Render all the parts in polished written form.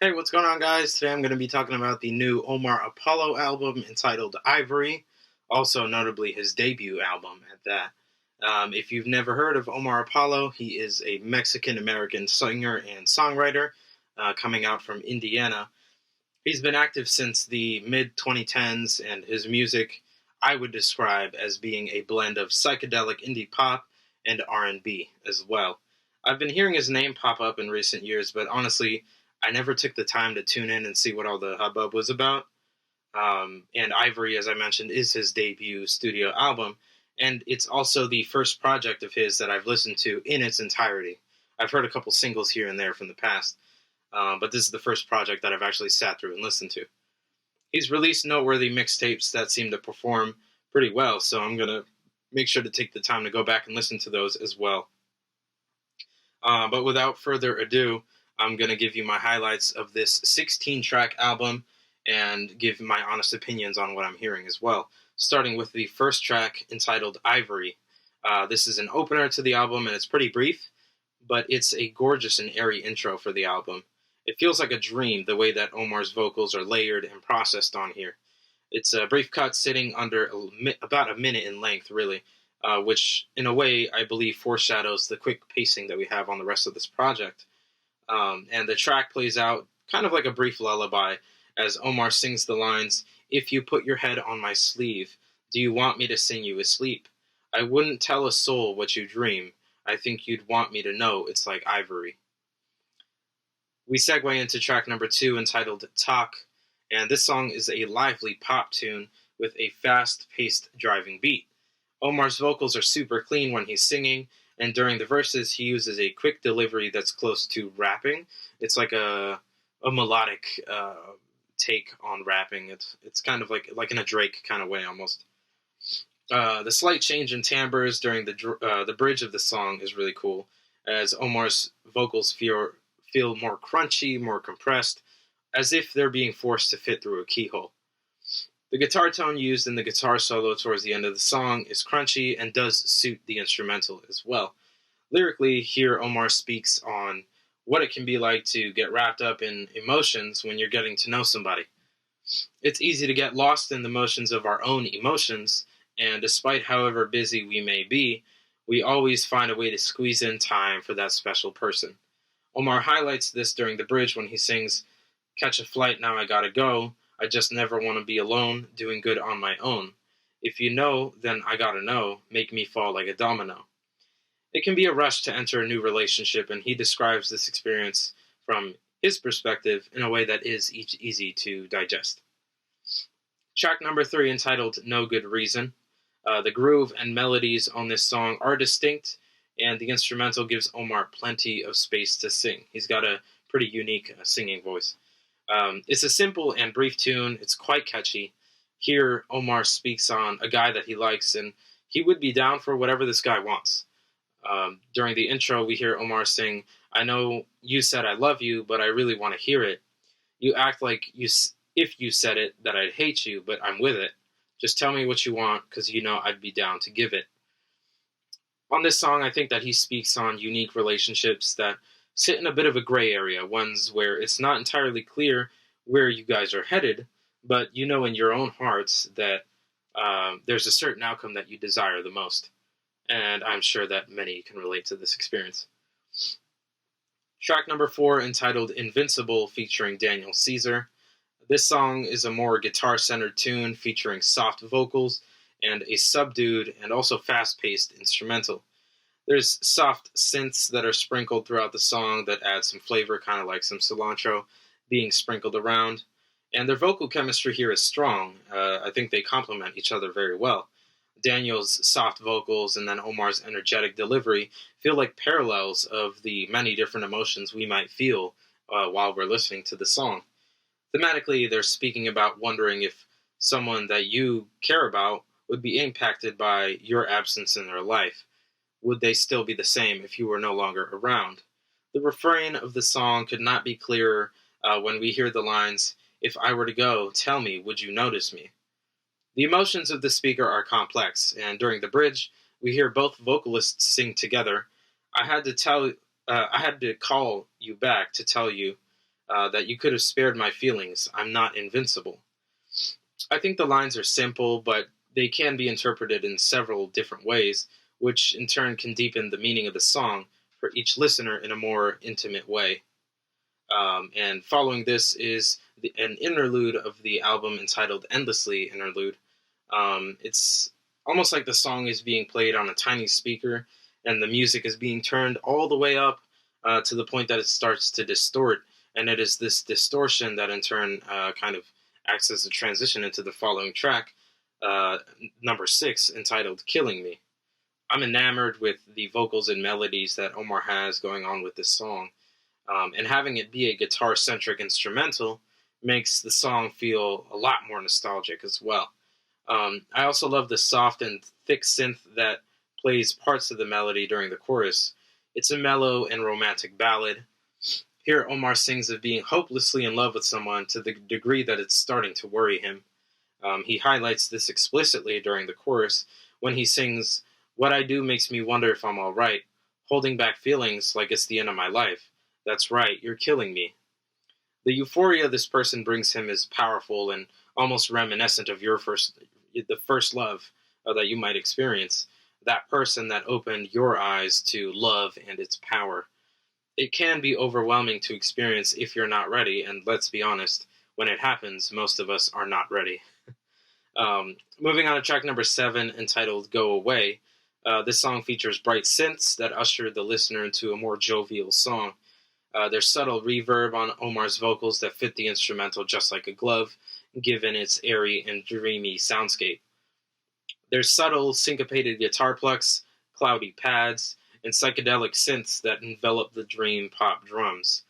Hey, what's going on, guys? Today I'm going to be talking about the new Omar Apollo album entitled Ivory, also notably his debut album at that. If you've never heard of Omar Apollo, he is a Mexican-American singer and songwriter coming out from Indiana. He's been active since the mid-2010s, and his music I would describe as being a blend of psychedelic indie pop and R&B as well. I've been hearing his name pop up in recent years, but honestly, I never took the time to tune in and see what all the hubbub was about. And Ivory, as I mentioned, is his debut studio album, and it's also the first project of his that I've listened to in its entirety. I've heard a couple singles here and there from the past, but this is the first project that I've actually sat through and listened to. He's released noteworthy mixtapes that seem to perform pretty well, so I'm going to make sure to take the time to go back and listen to those as well. But without further ado, I'm going to give you my highlights of this 16-track album and give my honest opinions on what I'm hearing as well, starting with the first track entitled Ivory. This is an opener to the album, and it's pretty brief, but it's a gorgeous and airy intro for the album. It feels like a dream, the way that Omar's vocals are layered and processed on here. It's a brief cut sitting under about a minute in length, really, which, in a way, I believe foreshadows the quick pacing that we have on the rest of this project. And the track plays out kind of like a brief lullaby as Omar sings the lines, "If you put your head on my sleeve, do you want me to sing you asleep? I wouldn't tell a soul what you dream. I think you'd want me to know it's like ivory." We segue into track number 2 entitled Talk, and this song is a lively pop tune with a fast-paced driving beat. Omar's vocals are super clean when he's singing, and during the verses he uses a quick delivery that's close to rapping. It's like a melodic take on rapping. It's kind of like in a Drake kind of way almost. The slight change in timbres during the bridge of the song is really cool, as Omar's vocals feel more crunchy, more compressed, as if they're being forced to fit through a keyhole. The guitar tone used in the guitar solo towards the end of the song is crunchy and does suit the instrumental as well. Lyrically, here Omar speaks on what it can be like to get wrapped up in emotions when you're getting to know somebody. It's easy to get lost in the motions of our own emotions, and despite however busy we may be, we always find a way to squeeze in time for that special person. Omar highlights this during the bridge when he sings, "Catch a flight, now I gotta go. I just never want to be alone, doing good on my own. If you know, then I gotta know. Make me fall like a domino." It can be a rush to enter a new relationship, and he describes this experience from his perspective in a way that is easy to digest. Track number 3, entitled No Good Reason. The groove and melodies on this song are distinct, and the instrumental gives Omar plenty of space to sing. He's got a pretty unique singing voice. It's a simple and brief tune. It's quite catchy. Here, Omar speaks on a guy that he likes, and he would be down for whatever this guy wants. During the intro, we hear Omar sing, "I know you said I love you, but I really want to hear it. You act like if you said it, that I'd hate you, but I'm with it. Just tell me what you want, because you know I'd be down to give it." On this song, I think that he speaks on unique relationships that sit in a bit of a gray area, ones where it's not entirely clear where you guys are headed, but you know in your own hearts that there's a certain outcome that you desire the most. And I'm sure that many can relate to this experience. Track number 4, entitled Invincible, featuring Daniel Caesar. This song is a more guitar-centered tune featuring soft vocals and a subdued and also fast-paced instrumental. There's soft synths that are sprinkled throughout the song that add some flavor, kind of like some cilantro being sprinkled around. And their vocal chemistry here is strong. I think they complement each other very well. Daniel's soft vocals and then Omar's energetic delivery feel like parallels of the many different emotions we might feel while we're listening to the song. Thematically, they're speaking about wondering if someone that you care about would be impacted by your absence in their life. Would they still be the same if you were no longer around? The refrain of the song could not be clearer when we hear the lines, "If I were to go, tell me, would you notice me?" The emotions of the speaker are complex, and during the bridge, we hear both vocalists sing together. I had to call you back to tell you that you could have spared my feelings. I'm not invincible. I think the lines are simple, but they can be interpreted in several different ways, which in turn can deepen the meaning of the song for each listener in a more intimate way. And following this is an interlude of the album entitled Endlessly Interlude. It's almost like the song is being played on a tiny speaker, and the music is being turned all the way up to the point that it starts to distort. And it is this distortion that in turn kind of acts as a transition into the following track, uh, number 6, entitled Killing Me. I'm enamored with the vocals and melodies that Omar has going on with this song. And having it be a guitar-centric instrumental makes the song feel a lot more nostalgic as well. I also love the soft and thick synth that plays parts of the melody during the chorus. It's a mellow and romantic ballad. Here, Omar sings of being hopelessly in love with someone to the degree that it's starting to worry him. He highlights this explicitly during the chorus when he sings, "What I do makes me wonder if I'm alright, holding back feelings like it's the end of my life. That's right, you're killing me." The euphoria this person brings him is powerful and almost reminiscent of the first love that you might experience. That person that opened your eyes to love and its power. It can be overwhelming to experience if you're not ready, and let's be honest, when it happens, most of us are not ready. Moving on to track number 7, entitled Go Away. This song features bright synths that usher the listener into a more jovial song. There's subtle reverb on Omar's vocals that fit the instrumental just like a glove, given its airy and dreamy soundscape. There's subtle syncopated guitar plucks, cloudy pads, and psychedelic synths that envelop the dream pop drums.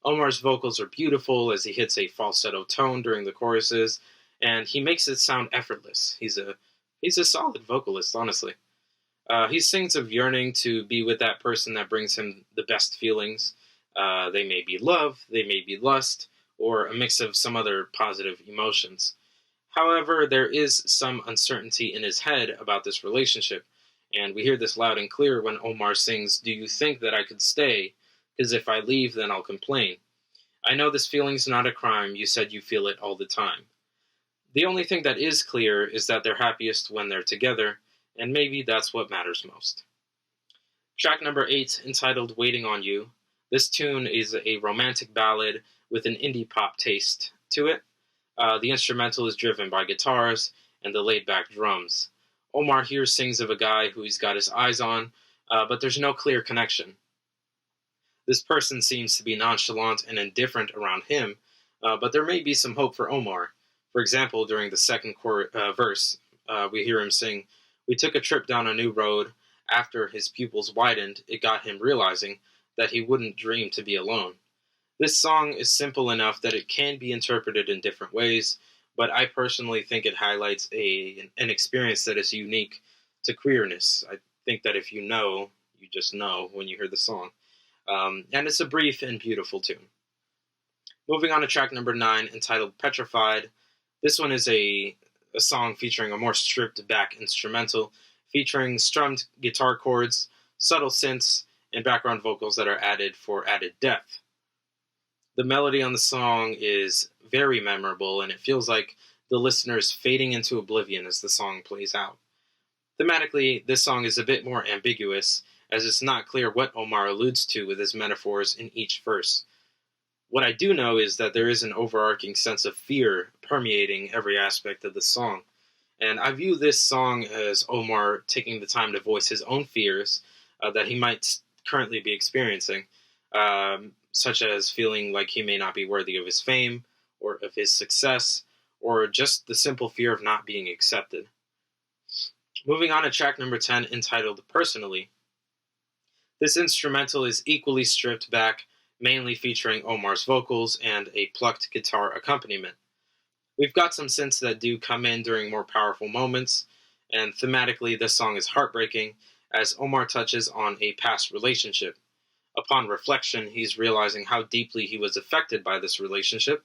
Omar's vocals are beautiful as he hits a falsetto tone during the choruses, and he makes it sound effortless. He's a solid vocalist, honestly. He sings of yearning to be with that person that brings him the best feelings. They may be love, they may be lust, or a mix of some other positive emotions. However, there is some uncertainty in his head about this relationship, and we hear this loud and clear when Omar sings, "Do you think that I could stay? Because if I leave, then I'll complain. I know this feeling's not a crime, you said you feel it all the time." The only thing that is clear is that they're happiest when they're together, and maybe that's what matters most. Track number 8, entitled Waiting on You. This tune is a romantic ballad with an indie pop taste to it. The instrumental is driven by guitars and the laid-back drums. Omar here sings of a guy who he's got his eyes on, but there's no clear connection. This person seems to be nonchalant and indifferent around him, but there may be some hope for Omar. For example, during the second verse, we hear him sing, "We took a trip down a new road. After his pupils widened, it got him realizing that he wouldn't dream to be alone." This song is simple enough that it can be interpreted in different ways, but I personally think it highlights an experience that is unique to queerness. I think that if you know, you just know when you hear the song. And it's a brief and beautiful tune. Moving on to track number 9, entitled Petrified. This one is a song featuring a more stripped back instrumental, featuring strummed guitar chords, subtle synths, and background vocals that are added for added depth. The melody on the song is very memorable, and it feels like the listener is fading into oblivion as the song plays out. Thematically, this song is a bit more ambiguous, as it's not clear what Omar alludes to with his metaphors in each verse. What I do know is that there is an overarching sense of fear permeating every aspect of the song, and I view this song as Omar taking the time to voice his own fears that he might currently be experiencing, such as feeling like he may not be worthy of his fame, or of his success, or just the simple fear of not being accepted. Moving on to track number 10, entitled Personally. This instrumental is equally stripped back, mainly featuring Omar's vocals and a plucked guitar accompaniment. We've got some synths that do come in during more powerful moments, and thematically this song is heartbreaking as Omar touches on a past relationship. Upon reflection, he's realizing how deeply he was affected by this relationship,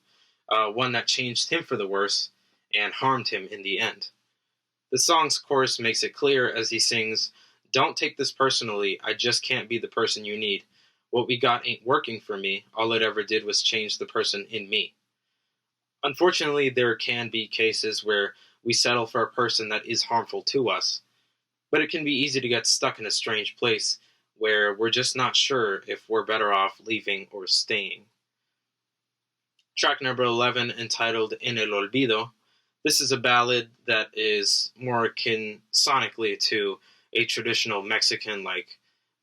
one that changed him for the worse and harmed him in the end. The song's chorus makes it clear as he sings, "Don't take this personally, I just can't be the person you need. What we got ain't working for me. All it ever did was change the person in me. Unfortunately, there can be cases where we settle for a person that is harmful to us, but it can be easy to get stuck in a strange place where we're just not sure if we're better off leaving or staying. Track number 11, entitled En el Olvido. This is a ballad that is more akin sonically to a traditional Mexican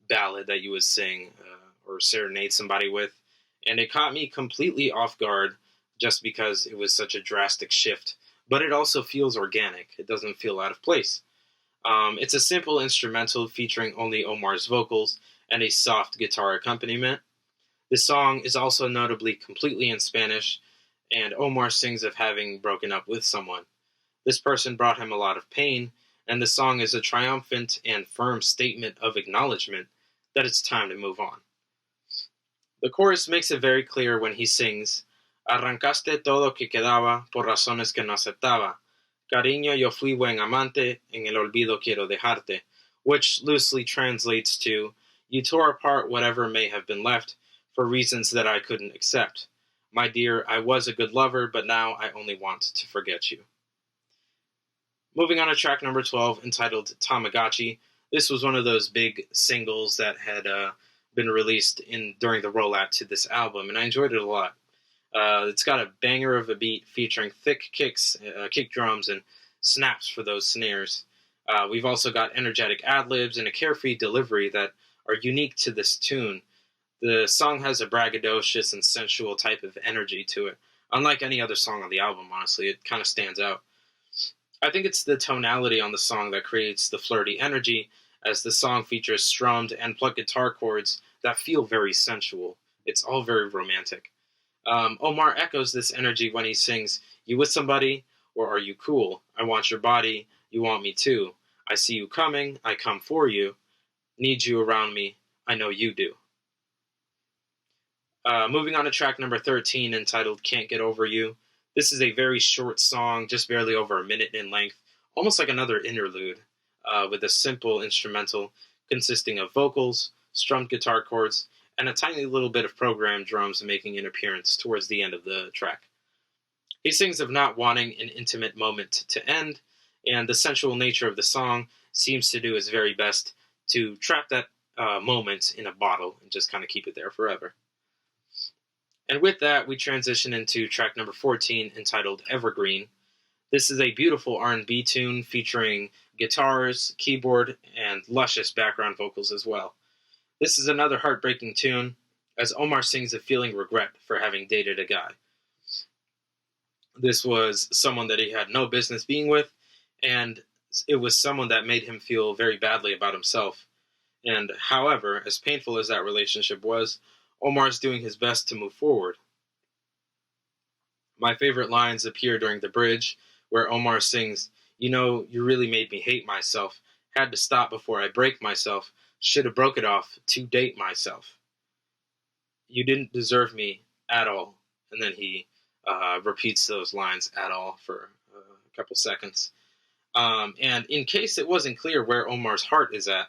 ballad that you would sing or serenade somebody with, and it caught me completely off guard just because it was such a drastic shift. But it also feels organic. It doesn't feel out of place. It's a simple instrumental featuring only Omar's vocals and a soft guitar accompaniment. The song is also notably completely in Spanish, and Omar sings of having broken up with someone. This person brought him a lot of pain, and the song is a triumphant and firm statement of acknowledgement that it's time to move on. The chorus makes it very clear when he sings, Arrancaste todo que quedaba por razones que no aceptaba. Cariño, yo fui buen amante, en el olvido quiero dejarte, which loosely translates to, you tore apart whatever may have been left for reasons that I couldn't accept. My dear, I was a good lover, but now I only want to forget you. Moving on to track number 12, entitled Tamagotchi. This was one of those big singles that had been released during the rollout to this album, and I enjoyed it a lot. It's got a banger of a beat featuring thick kicks, kick drums, and snaps for those snares. We've also got energetic ad-libs and a carefree delivery that are unique to this tune. The song has a braggadocious and sensual type of energy to it. Unlike any other song on the album, honestly, it kind of stands out. I think it's the tonality on the song that creates the flirty energy, as the song features strummed and plucked guitar chords that feel very sensual. It's all very romantic. Omar echoes this energy when he sings, You with somebody? Or are you cool? I want your body. You want me too. I see you coming. I come for you. Need you around me. I know you do. Moving on to track number 13, entitled Can't Get Over You. This is a very short song, just barely over a minute in length, almost like another interlude, with a simple instrumental consisting of vocals, strummed guitar chords, and a tiny little bit of programmed drums making an appearance towards the end of the track. He sings of not wanting an intimate moment to end, and the sensual nature of the song seems to do his very best to trap that moment in a bottle and just kind of keep it there forever. And with that, we transition into track number 14, entitled Evergreen. This is a beautiful R&B tune featuring guitars, keyboard, and luscious background vocals as well. This is another heartbreaking tune, as Omar sings of feeling regret for having dated a guy. This was someone that he had no business being with, and it was someone that made him feel very badly about himself. And however, as painful as that relationship was, Omar's doing his best to move forward. My favorite lines appear during the bridge, where Omar sings, You know, you really made me hate myself. Had to stop before I break myself. Should have broke it off to date myself. You didn't deserve me at all. And then he repeats those lines at all for a couple seconds. And in case it wasn't clear where Omar's heart is at,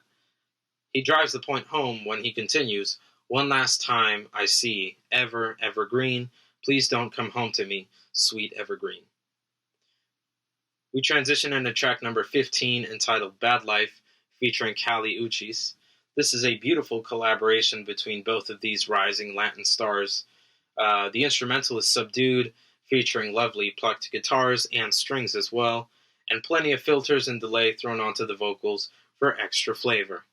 he drives the point home when he continues, One last time I see evergreen. Please don't come home to me, sweet evergreen. We transition into track number 15, entitled Bad Life, featuring Kali Uchis. This is a beautiful collaboration between both of these rising Latin stars. The instrumental is subdued, featuring lovely plucked guitars and strings as well, and plenty of filters and delay thrown onto the vocals for extra flavor.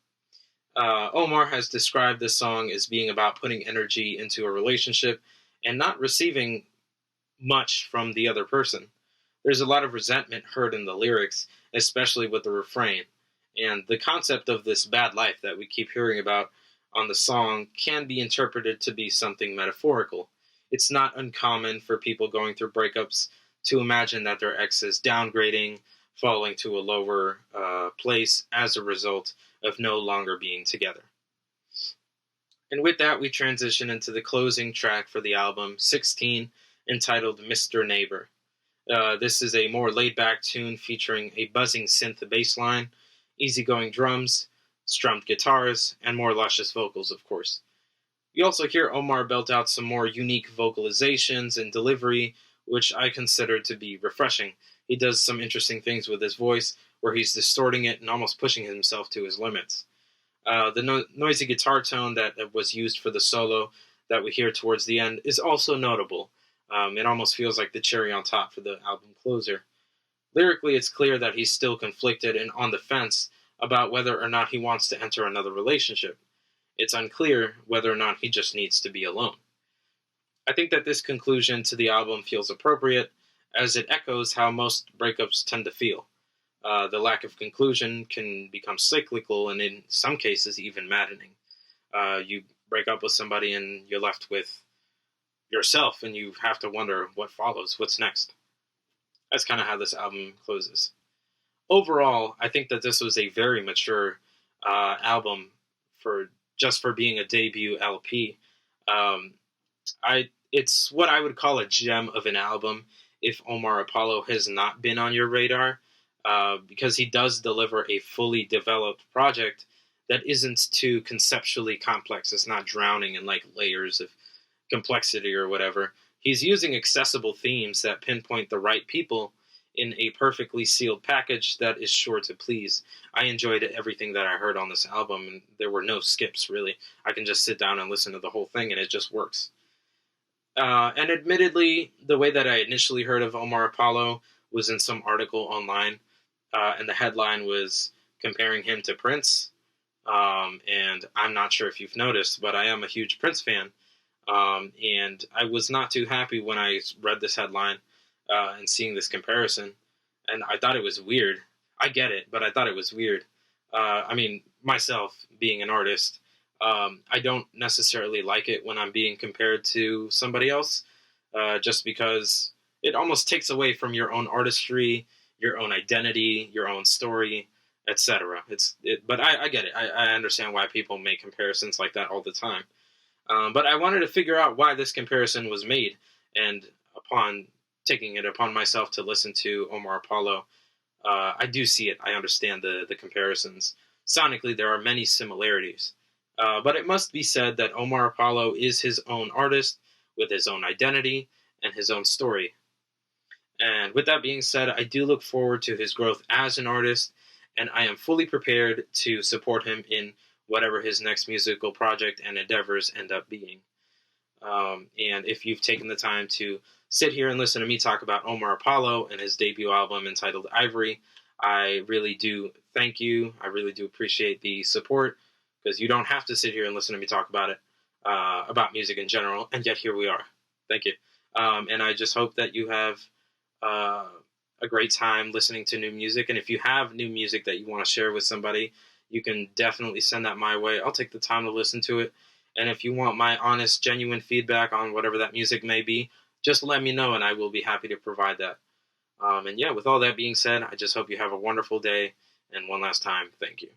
Omar has described this song as being about putting energy into a relationship and not receiving much from the other person. There's a lot of resentment heard in the lyrics, especially with the refrain. And the concept of this bad life that we keep hearing about on the song can be interpreted to be something metaphorical. It's not uncommon for people going through breakups to imagine that their ex is downgrading, falling to a lower place as a result of no longer being together. And with that, we transition into the closing track for the album, 16, entitled Mr. Neighbor. This is a more laid-back tune featuring a buzzing synth bass line, easygoing drums, strummed guitars, and more luscious vocals, of course. You also hear Omar belt out some more unique vocalizations and delivery, which I consider to be refreshing. He does some interesting things with his voice, where he's distorting it and almost pushing himself to his limits. The noisy guitar tone that was used for the solo that we hear towards the end is also notable. It almost feels like the cherry on top for the album closer. Lyrically, it's clear that he's still conflicted and on the fence about whether or not he wants to enter another relationship. It's unclear whether or not he just needs to be alone. I think that this conclusion to the album feels appropriate, as it echoes how most breakups tend to feel. The lack of conclusion can become cyclical and, in some cases, even maddening. You break up with somebody and you're left with yourself, and you have to wonder what follows, what's next. That's kind of how this album closes. Overall, I think that this was a very mature album for being a debut LP. Um, it's what I would call a gem of an album if Omar Apollo has not been on your radar, because he does deliver a fully developed project that isn't too conceptually complex. It's not drowning in like layers of complexity or whatever. He's using accessible themes that pinpoint the right people in a perfectly sealed package that is sure to please. I enjoyed everything that I heard on this album, and there were no skips, really. I can just sit down and listen to the whole thing, and it just works. And admittedly, the way that I initially heard of Omar Apollo was in some article online, and the headline was comparing him to Prince. And I'm not sure if you've noticed, but I am a huge Prince fan. And I was not too happy when I read this headline and seeing this comparison. And I thought it was weird. I get it, but I thought it was weird. I mean, myself, being an artist, I don't necessarily like it when I'm being compared to somebody else, just because it almost takes away from your own artistry, your own identity, your own story, etc. But I get it. I understand why people make comparisons like that all the time. But I wanted to figure out why this comparison was made, and upon taking it upon myself to listen to Omar Apollo, I do see it. I understand the comparisons. Sonically, there are many similarities. But it must be said that Omar Apollo is his own artist with his own identity and his own story. And with that being said, I do look forward to his growth as an artist, and I am fully prepared to support him in whatever his next musical project and endeavors end up being. And if you've taken the time to sit here and listen to me talk about Omar Apollo and his debut album entitled Ivory, I really do thank you. I really do appreciate the support, because you don't have to sit here and listen to me talk about it, about music in general, and yet here we are. Thank you. And I just hope that you have a great time listening to new music. And if you have new music that you want to share with somebody, you can definitely send that my way. I'll take the time to listen to it. And if you want my honest, genuine feedback on whatever that music may be, just let me know, and I will be happy to provide that. And yeah, with all that being said, I just hope you have a wonderful day. And one last time, thank you.